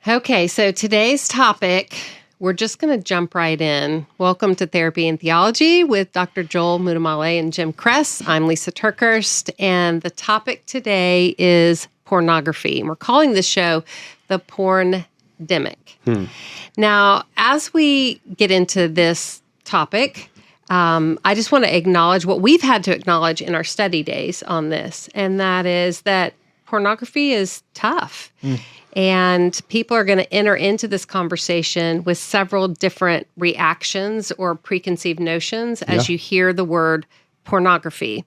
Okay, so today's topic, we're just going to jump right in. Welcome to Therapy and Theology with Dr. Joel Muddamalle and Jim Kress. I'm Lysa TerKeurst, and the topic today is pornography. And we're calling this show the Porn Demic. Now, as we get into this topic, I just want to acknowledge what we've had to acknowledge in our study days on this, and that is that pornography is tough. And people are going to enter into this conversation with several different reactions or preconceived notions as you hear the word pornography.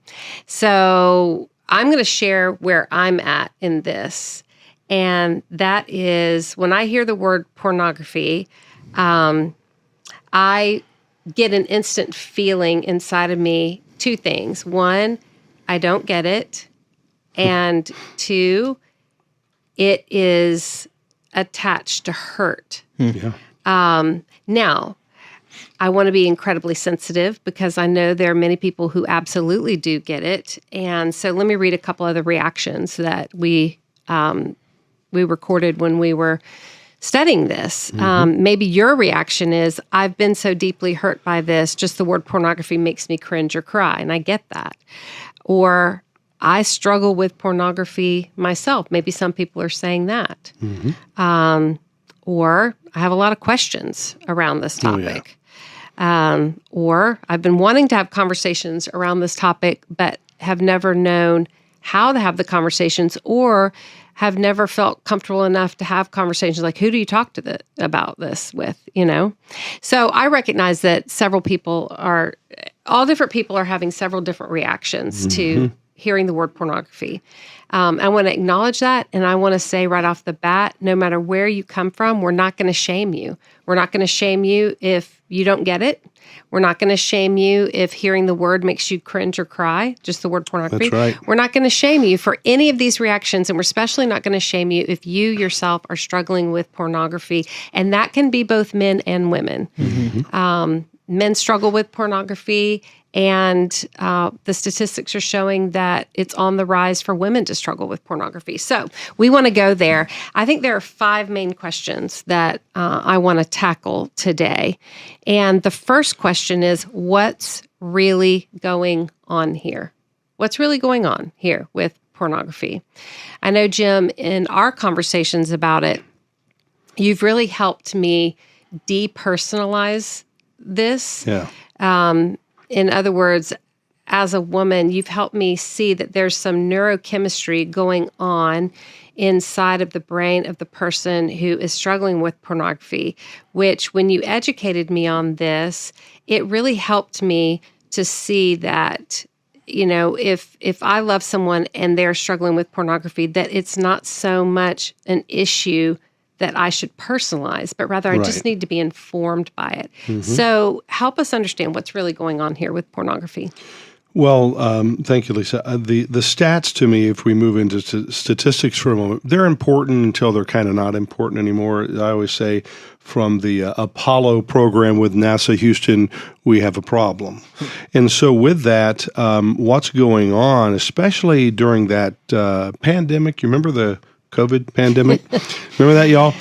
So I'm going to share where I'm at in this. And that is when I hear the word pornography, I get an instant feeling inside of me, two things. One, I don't get it. And two, it is attached to hurt. Now, I want to be incredibly sensitive because I know there are many people who absolutely do get it. And so let me read a couple of the reactions that we recorded when we were studying this. Maybe your reaction is, I've been so deeply hurt by this, just the word pornography makes me cringe or cry, and I get that. Or, I struggle with pornography myself. Maybe some people are saying that. Or I have a lot of questions around this topic. Or I've been wanting to have conversations around this topic, but have never known how to have the conversations, or have never felt comfortable enough to have conversations like, who do you talk to about this with, So I recognize that all different people are having several different reactions to hearing the word pornography. I want to acknowledge that, and I want to say right off the bat, no matter where you come from, we're not going to shame you. We're not going to shame you if you don't get it. We're not going to shame you if hearing the word makes you cringe or cry, just the word pornography. That's right. We're not going to shame you for any of these reactions, and we're especially not going to shame you if you yourself are struggling with pornography, and that can be both men and women. Men struggle with pornography, and the statistics are showing that it's on the rise for women to struggle with pornography. So we want to go there. I think there are 5 main questions that I want to tackle today. And the first question is, what's really going on here? What's really going on here with pornography? I know, Jim, in our conversations about it, you've really helped me depersonalize this. In other words, as a woman, you've helped me see that there's some neurochemistry going on inside of the brain of the person who is struggling with pornography, which when you educated me on this, it really helped me to see that, if I love someone and they're struggling with pornography, that it's not so much an issue that I should personalize, but rather I just need to be informed by it. So help us understand what's really going on here with pornography. Well, thank you, Lisa. The stats to me, if we move into statistics for a moment, they're important until they're kind of not important anymore. I always say from the Apollo program with NASA Houston, we have a problem. And so with that, what's going on, especially during that pandemic, you remember the COVID pandemic? Remember that, y'all?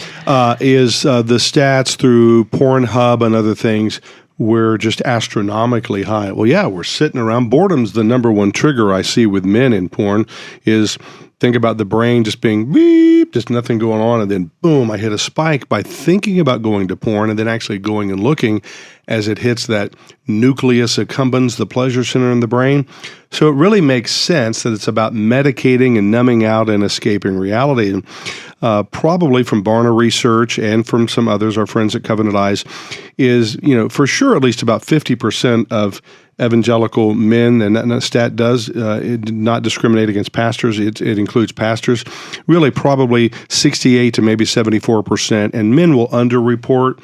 Is the stats through Pornhub and other things were just astronomically high. Well, yeah, we're sitting around. Boredom's the number one trigger I see with men in porn is think about the brain just being beep, just nothing going on, and then boom, I hit a spike by thinking about going to porn and then actually going and looking as it hits that nucleus accumbens, the pleasure center in the brain. So it really makes sense that it's about medicating and numbing out and escaping reality. And probably from Barna research and from some others, our friends at Covenant Eyes, is, for sure at least about 50% of evangelical men, and that stat does not discriminate against pastors. It includes pastors. Really probably 68 to maybe 74%, and men will underreport.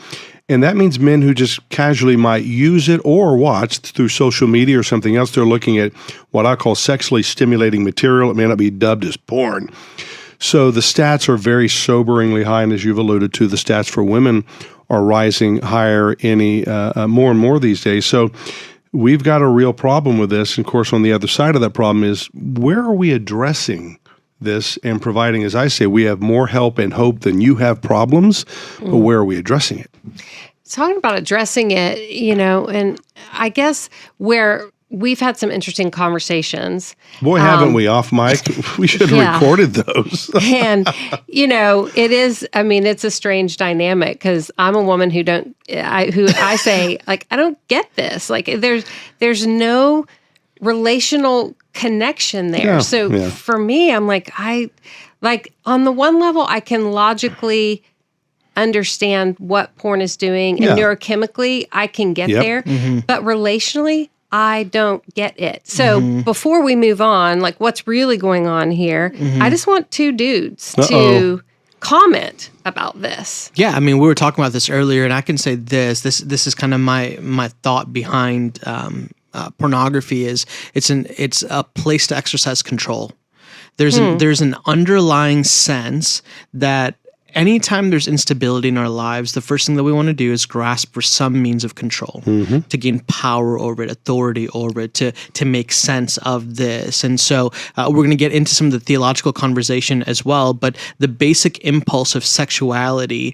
And that means men who just casually might use it or watch through social media or something else. They're looking at what I call sexually stimulating material. It may not be dubbed as porn. So the stats are very soberingly high. And as you've alluded to, the stats for women are rising higher more and more these days. So we've got a real problem with this. And of course, on the other side of that problem is, where are we addressing this and providing, as I say, we have more help and hope than you have problems, but where are we addressing it? Talking about addressing it, and I guess where we've had some interesting conversations. Boy, haven't we, off mic? We should have recorded those. And, it is, it's a strange dynamic because I'm a woman who I say, like, I don't get this. Like, there's no relational connection there. For me, I'm like, on the one level, I can logically understand what porn is doing, and neurochemically, I can get there. Mm-hmm. But relationally, I don't get it. So before we move on, like what's really going on here, I just want two dudes to comment about this. Yeah, we were talking about this earlier, and I can say this is kind of my thought behind pornography is it's a place to exercise control. There's an underlying sense that anytime there's instability in our lives, the first thing that we want to do is grasp for some means of control, to gain power over it, authority over it, to make sense of this. And so we're going to get into some of the theological conversation as well, but the basic impulse of sexuality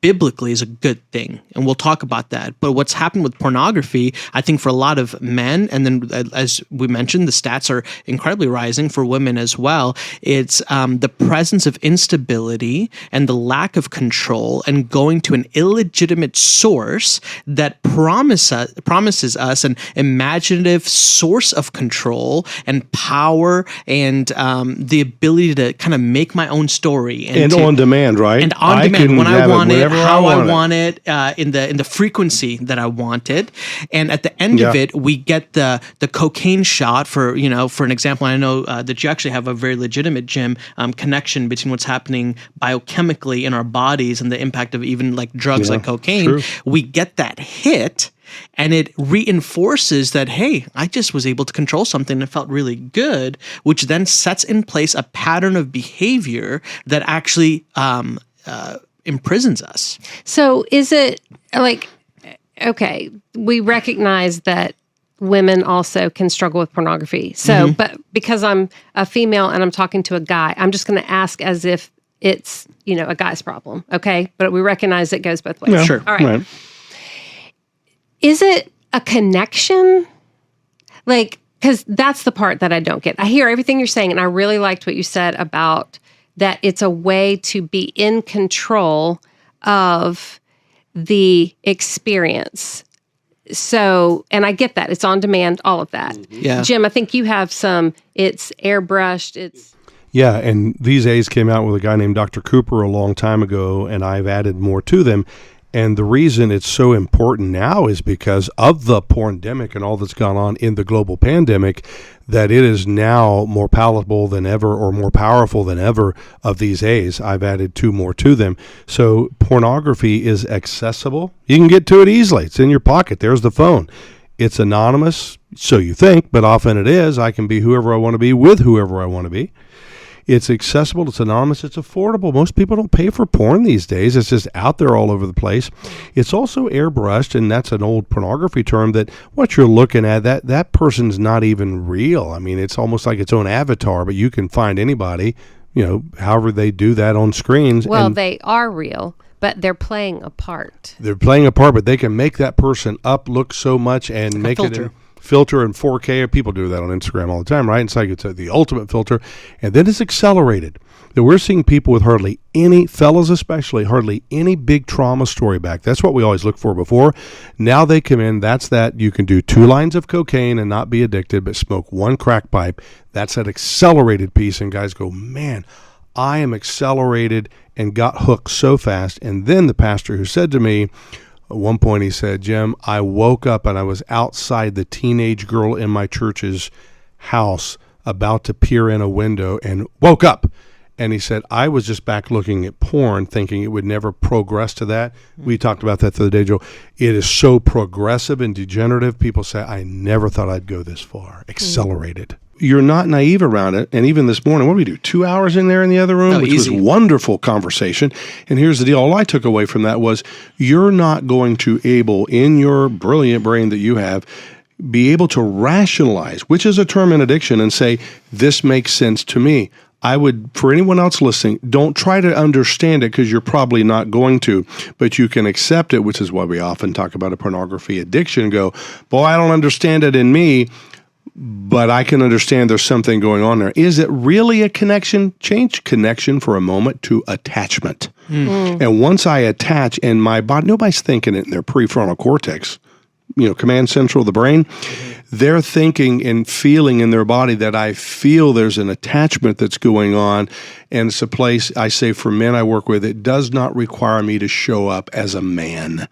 biblically is a good thing, and we'll talk about that. But what's happened with pornography, I think for a lot of men, and then as we mentioned, the stats are incredibly rising for women as well, it's the presence of instability and the lack of control and going to an illegitimate source that promises us an imaginative source of control and power and the ability to kind of make my own story. And on demand, right? And on demand, when I want it, how I want it, in the frequency that I want it, and at the end of it, we get the cocaine shot for an example. I know that you actually have a very legitimate, Jim, connection between what's happening biochemically in our bodies and the impact of even like drugs like cocaine. True. We get that hit. And it reinforces that, hey, I just was able to control something and it felt really good, which then sets in place a pattern of behavior that actually imprisons us. So is it like, okay, we recognize that women also can struggle with pornography. So, but because I'm a female and I'm talking to a guy, I'm just going to ask as if it's, a guy's problem. Okay. But we recognize it goes both ways. Yeah, sure. All right. Is it a connection? Like, because that's the part that I don't get. I hear everything you're saying, and I really liked what you said about that it's a way to be in control of the experience. So, and I get that. It's on demand, all of that. Yeah. Jim, I think you have it's airbrushed, Yeah, and these A's came out with a guy named Dr. Cooper a long time ago, and I've added more to them. And the reason it's so important now is because of the porndemic and all that's gone on in the global pandemic, that it is now more palatable than ever or more powerful than ever of these A's. I've added 2 more to them. So pornography is accessible. You can get to it easily. It's in your pocket. There's the phone. It's anonymous, so you think, but often it is. I can be whoever I want to be with whoever I want to be. It's accessible, it's anonymous, it's affordable. Most people don't pay for porn these days. It's just out there all over the place. It's also airbrushed, and that's an old pornography term that what you're looking at, that person's not even real. It's almost like its own avatar, but you can find anybody, however they do that on screens. Well, they are real, but they're playing a part. They're playing a part, but they can make that person up look so much and make it filter in 4K. People do that on Instagram all the time, right? It's like it's the ultimate filter. And then it's accelerated. That we're seeing people with hardly any, fellas especially, hardly any big trauma story back. That's what we always look for before. Now they come in, that's that. You can do 2 lines of cocaine and not be addicted, but smoke 1 crack pipe. That's that accelerated piece. And guys go, man, I am accelerated and got hooked so fast. And then the pastor who said to me, at one point he said, Jim, I woke up and I was outside the teenage girl in my church's house about to peer in a window and woke up. And he said, I was just back looking at porn thinking it would never progress to that. We talked about that the other day, Joe. It is so progressive and degenerative. People say, I never thought I'd go this far. Accelerated. You're not naive around it. And even this morning, what did we do? 2 hours in there in the other room, which easy. was wonderful conversation. And here's the deal. All I took away from that was you're not going to able, in your brilliant brain that you have, be able to rationalize, which is a term in addiction, and say, this makes sense to me. I would, for anyone else listening, don't try to understand it because you're probably not going to, but you can accept it, which is why we often talk about a pornography addiction and go, boy, I don't understand it in me, but I can understand there's something going on there. Is it really a connection? Change connection for a moment to attachment. And once I attach and my body, nobody's thinking it in their prefrontal cortex, command central of the brain. They're thinking and feeling in their body that I feel there's an attachment that's going on. And it's a place, I say for men I work with, it does not require me to show up as a man.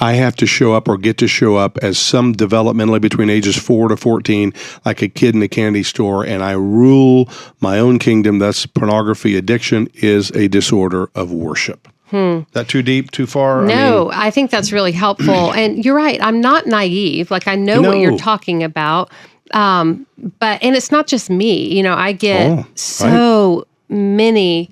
I have to show up or get to show up as some developmentally between ages 4 to 14, like a kid in a candy store, and I rule my own kingdom. Thus, pornography addiction is a disorder of worship. Is that too deep, too far? No, I think that's really helpful. And you're right. I'm not naive. Like, I know what you're talking about. And it's not just me. I get so many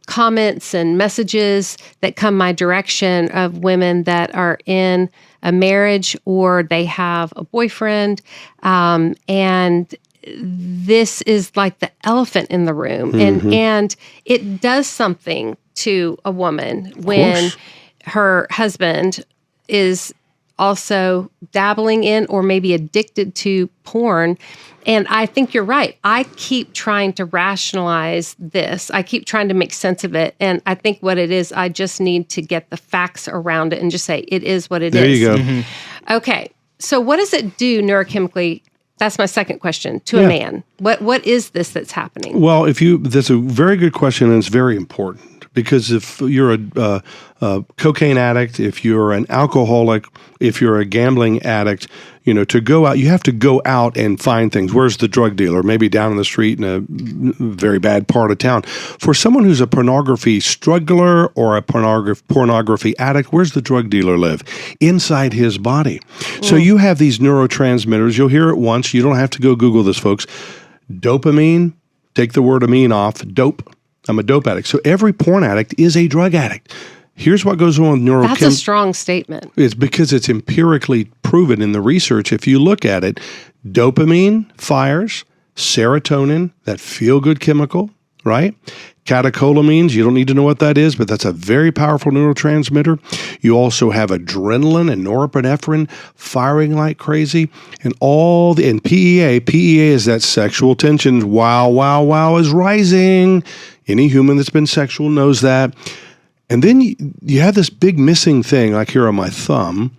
comments and messages that come my direction of women that are in a marriage or they have a boyfriend. And this is like the elephant in the room. And it does something to a woman when her husband is also dabbling in or maybe addicted to porn. And I think you're right. I keep trying to rationalize this. I keep trying to make sense of it. And I think what it is, I just need to get the facts around it and just say, it is what it is. There you go. Okay. So what does it do neurochemically? That's my second question, to a man. What is this that's happening? Well, that's a very good question, and it's very important. Because if you're a cocaine addict, if you're an alcoholic, if you're a gambling addict, to go out, you have to go out and find things. Where's the drug dealer? Maybe down in the street in a very bad part of town. For someone who's a pornography struggler or a pornography addict, where's the drug dealer live? Inside his body. So you have these neurotransmitters. You'll hear it once. You don't have to go Google this, folks. Dopamine, take the word amine off, dope. I'm a dope addict. So every porn addict is a drug addict. Here's what goes on with neurochemistry. That's a strong statement. It's because it's empirically proven in the research. If you look at it, dopamine fires, serotonin, that feel-good chemical, right? Catecholamines, you don't need to know what that is, but that's a very powerful neurotransmitter. You also have adrenaline and norepinephrine firing like crazy. And PEA is that sexual tension. Wow is rising. Any human that's been sexual knows that. And then you have this big missing thing, like here on my thumb.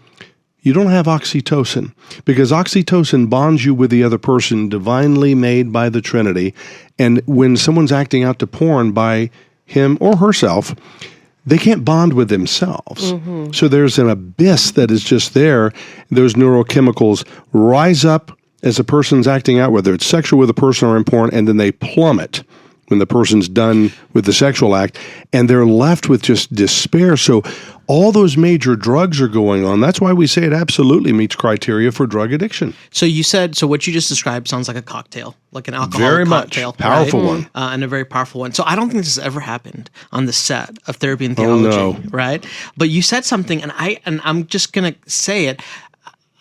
You don't have oxytocin, because oxytocin bonds you with the other person, divinely made by the Trinity. And when someone's acting out to porn by him or herself, they can't bond with themselves. So there's an abyss that is just there. Those neurochemicals rise up as a person's acting out, whether it's sexual with a person or in porn, and then they plummet when the person's done with the sexual act, and they're left with just despair. So all those major drugs are going on. That's why we say it absolutely meets criteria for drug addiction. So what you just described sounds like a cocktail, like an alcoholic very cocktail. Much. Powerful one. And a very powerful one. So I don't think this has ever happened on the set of Therapy and Theology, right? But you said something, and I'm just going to say it.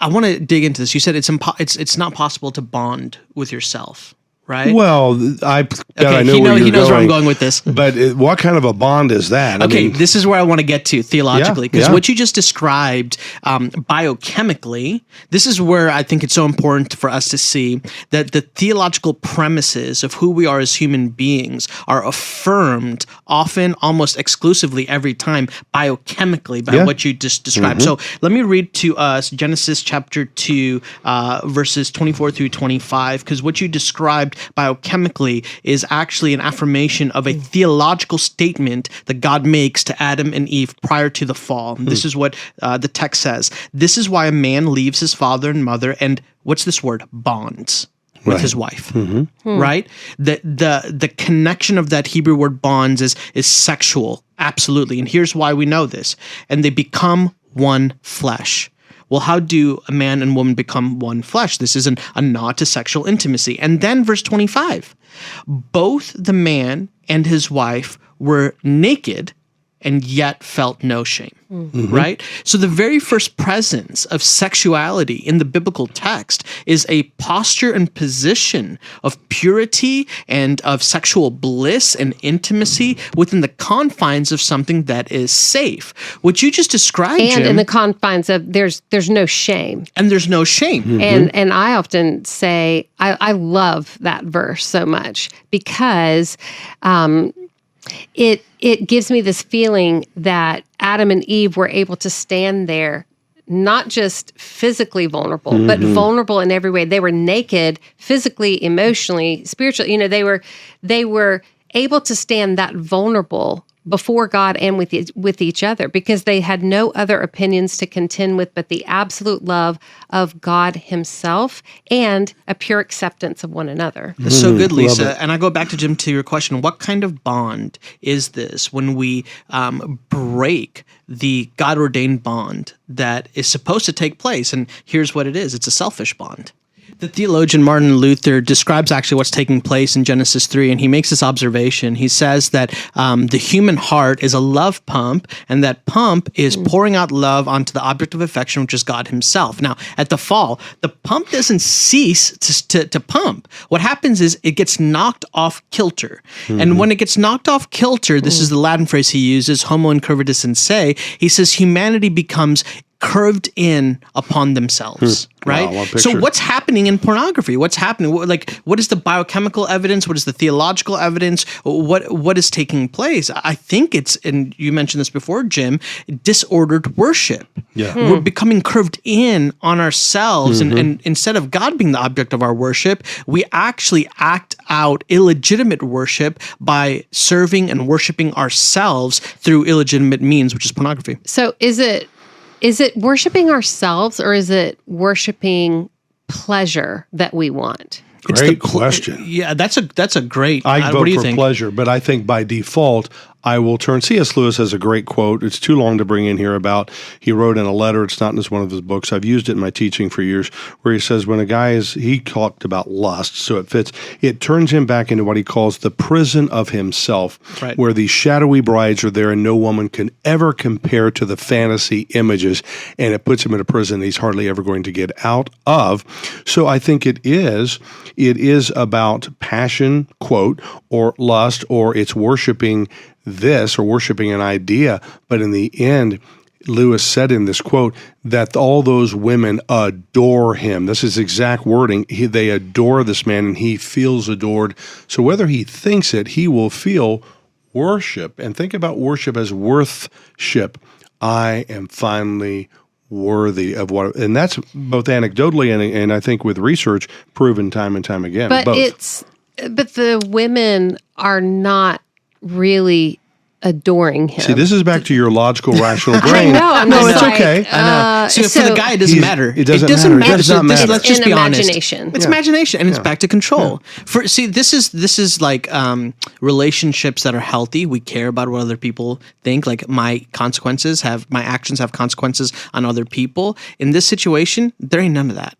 I want to dig into this. You said it's not possible to bond with yourself. Right? Well, I know where you're he knows going, where I'm going with this. But what kind of a bond is that? Okay, this is where I want to get to theologically, because what you just described biochemically, this is where I think it's so important for us to see that the theological premises of who we are as human beings are affirmed often, almost exclusively every time, biochemically by what you just described. So let me read to us Genesis chapter 2, verses 24 through 25, because what you described biochemically is actually an affirmation of a theological statement that God makes to Adam and Eve prior to the fall. This is what the text says. This is why a man leaves his father and mother and, what's this word? Bonds with his wife, right? The connection of that Hebrew word bonds is sexual, absolutely. And here's why we know this. And they become one flesh. Well, how do a man and woman become one flesh? This is a nod to sexual intimacy. And then verse 25, both the man and his wife were naked and yet felt no shame, right? So the very first presence of sexuality in the biblical text is a posture and position of purity and of sexual bliss and intimacy within the confines of something that is safe. What you just described, And Jim, in the confines of there's no shame. and there's no shame. And I often say I love that verse so much because it gives me this feeling that Adam and Eve were able to stand there, not just physically vulnerable, but vulnerable in every way. They were naked, physically, emotionally, spiritually. You know, they were able to stand that vulnerable before God and with each other because they had no other opinions to contend with but the absolute love of God himself and a pure acceptance of one another. That's so good, Love Lysa. it. And I go back to Jim to your question: what kind of bond is this when we break the God-ordained bond that is supposed to take place? And here's what it is: it's a selfish bond. The theologian Martin Luther describes actually what's taking place in Genesis 3, and he makes this observation. He says that the human heart is a love pump, and that pump is pouring out love onto the object of affection, which is God himself. Now, at the fall, the pump doesn't cease to pump. What happens is it gets knocked off kilter. And when it gets knocked off kilter, this is the Latin phrase he uses, homo incurvatus in se, he says humanity becomes curved in upon themselves, right? Wow, what a So picture. what's happening in pornography? What's happening? What is the biochemical evidence? What is the theological evidence? What is taking place? I think it's, and you mentioned this before, Jim, disordered worship. Yeah. We're becoming curved in on ourselves, and instead of God being the object of our worship, we actually act out illegitimate worship by serving and worshiping ourselves through illegitimate means, which is pornography. So is it worshiping ourselves or is it worshiping pleasure that we want? Great question. Yeah, that's a great. I what vote do you for think? pleasure, but I think by default, I will turn. C.S. Lewis has a great quote. It's too long to bring in here about, he wrote in a letter, it's not in one of his books, I've used it in my teaching for years, where he says when a guy he talked about lust, so it fits, it turns him back into what he calls the prison of himself, Right. where these shadowy brides are there and no woman can ever compare to the fantasy images, and it puts him in a prison he's hardly ever going to get out of. So I think it is about passion, quote, or lust, or it's worshiping this or worshiping an idea. But in the end, Lewis said in this quote that all those women adore him. This is exact wording. They adore this man and he feels adored. So whether he thinks it, he will feel worship. And think about worship as worthship. I am finally worthy of what, and that's both anecdotally and I think with research proven time and time again. But both. but the women are not really adoring him. See, this is back to your logical, rational brain. I'm no, just it's like, okay. I know. So for the guy, it doesn't matter. It doesn't matter. It does not matter. Let's just in be honest. imagination. It's imagination, and it's back to control. This is like relationships that are healthy. We care about what other people think. Like my actions have consequences on other people. In this situation, there ain't none of that.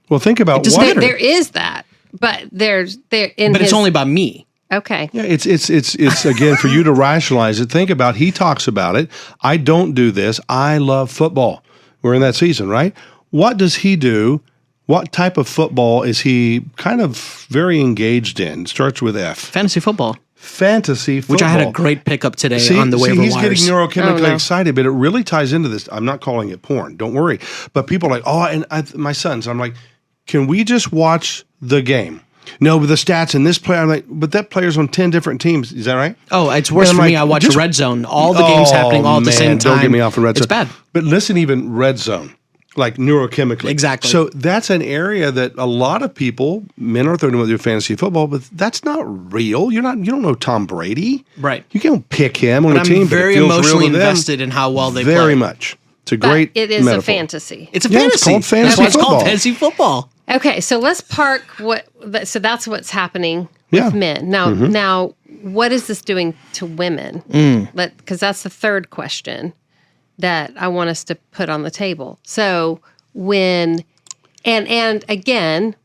Well, think about There is that, but but It's only about me. Okay. Yeah, it's again for you to rationalize it. Think about, he talks about it. I don't do this. I love football. We're in that season, right? What does he do? What type of football is he kind of very engaged in? Starts with F. Fantasy football. Fantasy football. Which I had a great pickup today on the waiver he's wires. getting neurochemically excited, but it really ties into this. I'm not calling it porn. Don't worry. But people are like, my sons. I'm like, can we just watch the game? No, but the stats in this player, I'm like, but that player's on 10 different teams. Is that right? Oh, it's worse And for I'm me. like, I watch just- Red Zone. All the games happening all at the same time. Don't get me off of Red Zone. It's bad. But listen, even Red Zone, like neurochemically. Exactly. So that's an area that a lot of people, men are throwing with their fantasy football, but that's not real. You don't know Tom Brady. Right. You can't pick him on But a team. I'm very but it feels emotionally real to them. invested in how well they play. Very much. It's a But great it is metaphor. a fantasy. It's a Yeah, fantasy. it's called fantasy That's why it's football. called fantasy football. Okay, so let's park so that's what's happening with Yeah. men. Now, what is this doing to women? Because that's the third question that I want us to put on the table. So when, and again,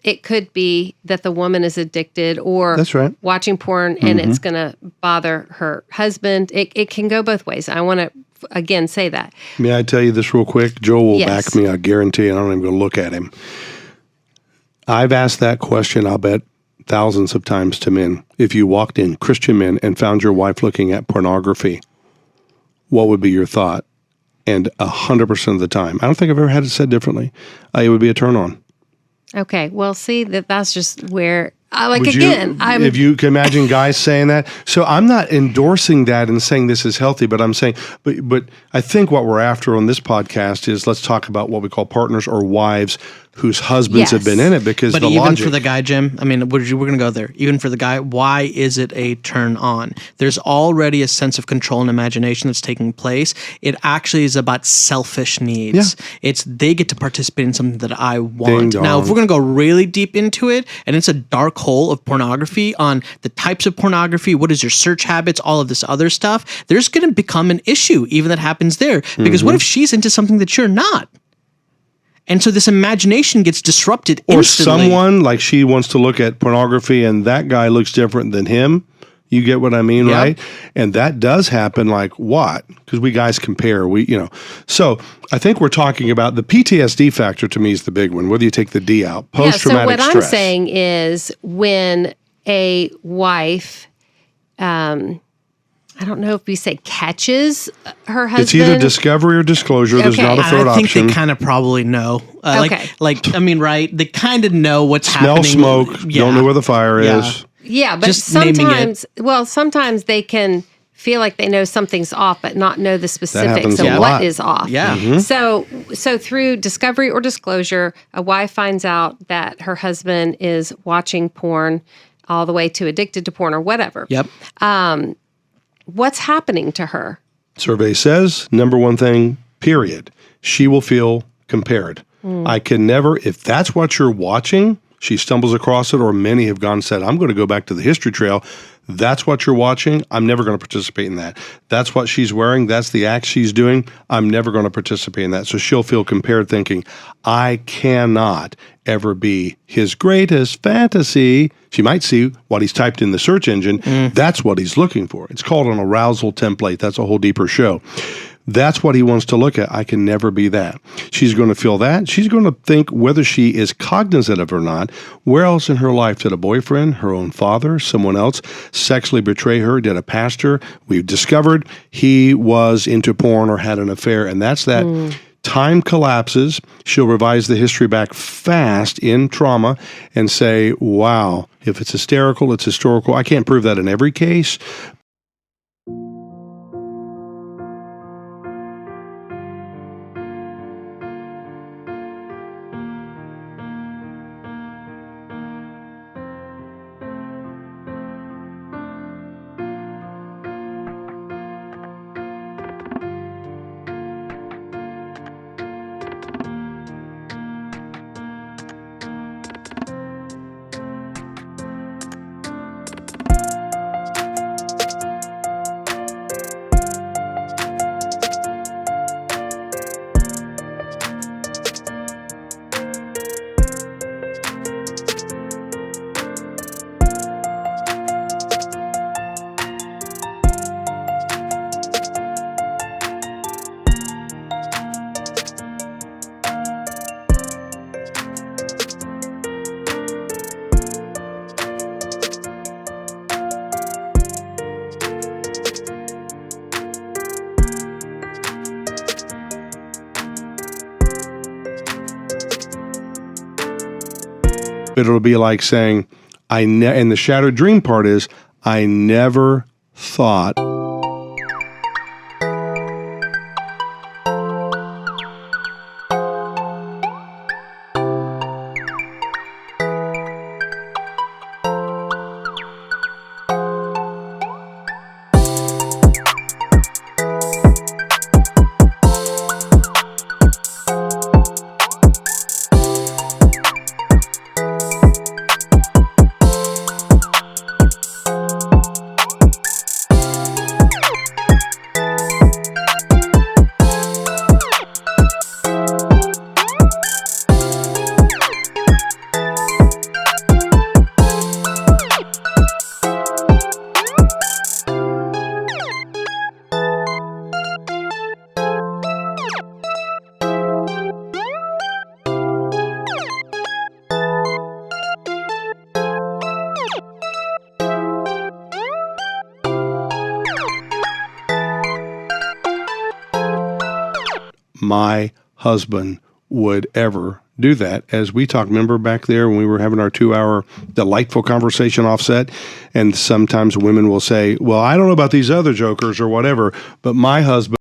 it could be that the woman is addicted or That's right. watching porn and it's going to bother her husband. It can go both ways. I want to, again, say that. May I tell you this real quick? Joel will Yes. back me, I guarantee, and I'm not even going to look at him. I've asked that question, I'll bet, thousands of times to men. If you walked in, Christian men, and found your wife looking at pornography, what would be your thought? And 100% of the time, I don't think I've ever had it said differently, it would be a turn on. Okay. Well, see, that's just where, I'm. If you can imagine guys saying that. So I'm not endorsing that and saying this is healthy, but I'm saying, but I think what we're after on this podcast is let's talk about what we call partners or wives whose husbands have been in it, because but the even logic. for the guy, Jim, I mean, we're going to go there. Even for the guy, why is it a turn on? There's already a sense of control and imagination that's taking place. It actually is about selfish needs. Yeah. It's they get to participate in something that I Ding want. dong. Now, if we're going to go really deep into it, and it's a dark hole of pornography on the types of pornography, what is your search habits, all of this other stuff, there's going to become an issue even that happens there. Because what if she's into something that you're not? And so this imagination gets disrupted or instantly. someone, like she wants to look at pornography and that guy looks different than him. You get what I mean, Yep. right? And that does happen like what? Because we guys compare. So I think we're talking about the PTSD factor to me is the big one, whether you take the D out. Post-traumatic so what stress. I'm saying is when a wife, I don't know if we say catches her husband. It's either discovery or disclosure. There's Okay. not a And third I think option. they kind of probably know. Okay. I mean, right? They kind of know what's Smell happening. smoke. Yeah. Don't know where the fire Yeah. is. Yeah, but Just naming it. sometimes they can feel like they know something's off, but not know the specifics happens of a what lot. is off. Yeah. Mm-hmm. So through discovery or disclosure, a wife finds out that her husband is watching porn all the way to addicted to porn or whatever. Yep. What's happening to her? Survey says, number one thing, period. She will feel compared. I can never, if that's what you're watching, she stumbles across it, or many have gone and said, I'm going to go back to the history trail. That's what you're watching. I'm never going to participate in that. That's what she's wearing. That's the act she's doing. I'm never going to participate in that. So she'll feel compared, thinking, I cannot ever be his greatest fantasy. She might see what he's typed in the search engine. That's what he's looking for. It's called an arousal template. That's a whole deeper show. That's what he wants to look at. I can never be that. She's going to feel that. She's going to think, whether she is cognizant of it or not, where else in her life did a boyfriend, her own father, someone else sexually betray her? Did a pastor? We've discovered he was into porn or had an affair, and that's that. Time collapses. She'll revise the history back fast in trauma and say, wow, if it's hysterical, it's historical. I can't prove that in every case. It'll be like saying, and the shattered dream part is, I never thought. my husband would ever do that. As we talked, remember back there when we were having our 2-hour delightful conversation offset, and sometimes women will say, well, I don't know about these other jokers or whatever, but my husband